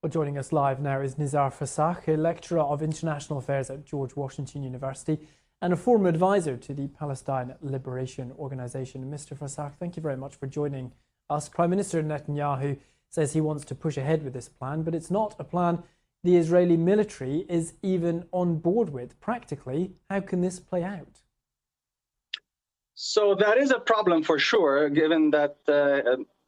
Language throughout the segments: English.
Well, joining us live now is Nizar Farsakh, a lecturer of international affairs at George Washington University and a former advisor to the Palestine Liberation Organization. Mr. Farsakh, thank you very much for joining us. Prime Minister Netanyahu says he wants to push ahead with this plan, but it's not a plan the Israeli military is even on board with. Practically, how can this play out? So that is a problem for sure, given that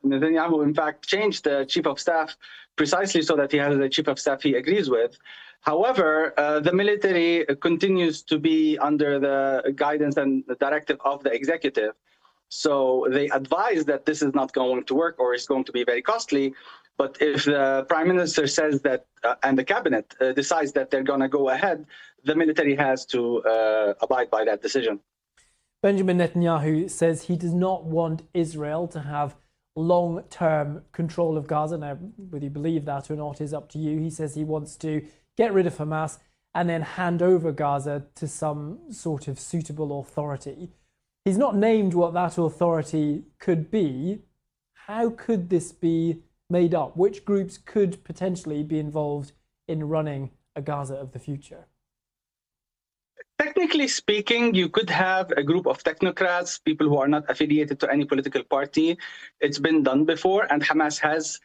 Netanyahu, in fact, changed the chief of staff precisely so that he has a chief of staff he agrees with. However, the military continues to be under the guidance and the directive of the executive. So they advise that this is not going to work or is going to be very costly. But if the prime minister says that and the cabinet decides that they're going to go ahead, the military has to abide by that decision. Benjamin Netanyahu says he does not want Israel to have long-term control of Gaza. Now, whether you believe that or not is up to you. He says he wants to get rid of Hamas and then hand over Gaza to some sort of suitable authority. He's not named what that authority could be. How could this be made up? Which groups could potentially be involved in running a Gaza of the future? Technically speaking, you could have a group of technocrats, people who are not affiliated to any political party. It's been done before, and Hamas has,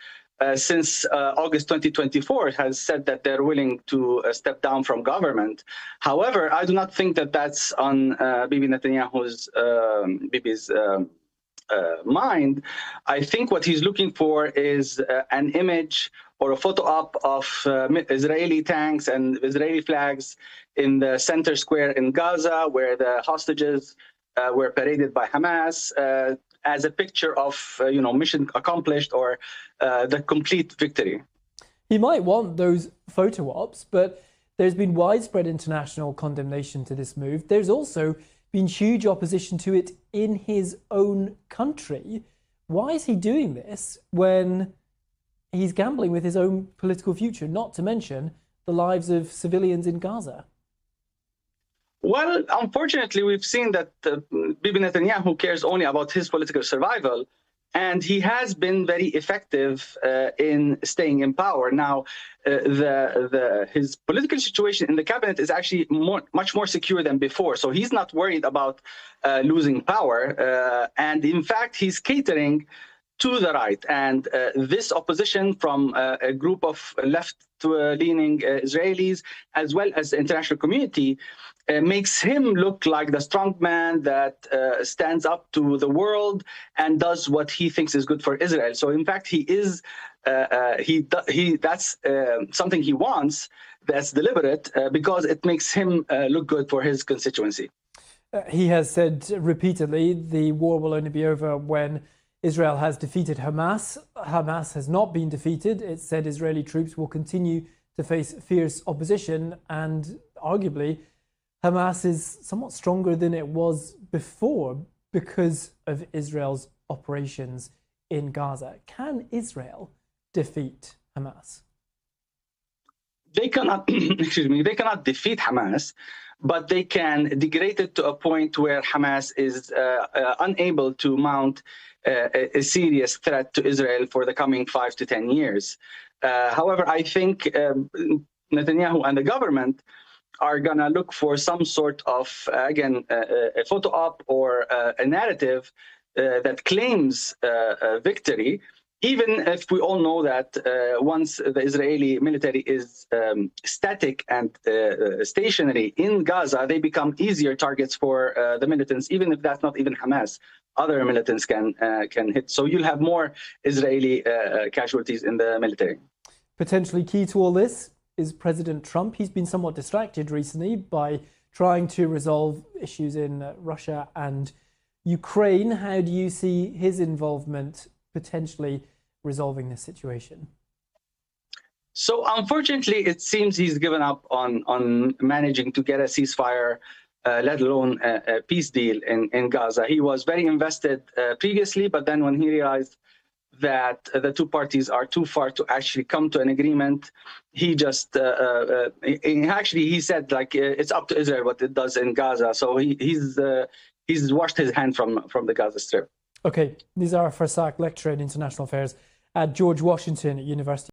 since August 2024, has said that they're willing to step down from government. However, I do not think that that's on Bibi Netanyahu's mind. I think what he's looking for is an image or a photo op of Israeli tanks and Israeli flags in the center square in Gaza, where the hostages were paraded by Hamas, as a picture of mission accomplished or the complete victory. He might want those photo ops, but there's been widespread international condemnation to this move. There's also been huge opposition to it in his own country. Why is he doing this when he's gambling with his own political future, not to mention the lives of civilians in Gaza? Well, unfortunately, we've seen that Bibi Netanyahu cares only about his political survival, and he has been very effective in staying in power. Now, his political situation in the cabinet is actually much more secure than before, so he's not worried about losing power. And in fact, he's catering to the right. And this opposition from a group of left-leaning Israelis, as well as the international community, makes him look like the strong man that stands up to the world and does what he thinks is good for Israel. So, in fact, he is that's something he wants that's deliberate because it makes him look good for his constituency. He has said repeatedly the war will only be over when Israel has defeated Hamas. Hamas has not been defeated. It said Israeli troops will continue to face fierce opposition, and arguably Hamas is somewhat stronger than it was before because of Israel's operations in Gaza. Can Israel defeat Hamas? They cannot, they cannot defeat Hamas, but they can degrade it to a point where Hamas is unable to mount a serious threat to Israel for the coming 5 to 10 years. However, I think Netanyahu and the government are going to look for some sort of, again, a photo op or a narrative that claims victory, even if we all know that once the Israeli military is static and stationary in Gaza, they become easier targets for the militants, even if that's not even Hamas. Other militants can hit. So you'll have more Israeli casualties in the military. Potentially key to all this is President Trump. He's been somewhat distracted recently by trying to resolve issues in Russia and Ukraine. How do you see his involvement potentially resolving this situation? So unfortunately, it seems he's given up on managing to get a ceasefire, let alone a peace deal in Gaza. He was very invested previously, but then when he realized that the two parties are too far to actually come to an agreement, he just he said, like, it's up to Israel what it does in Gaza. So he's washed his hand from the Gaza Strip. Okay, Nizar Farsakh, lecturer in international affairs at George Washington University.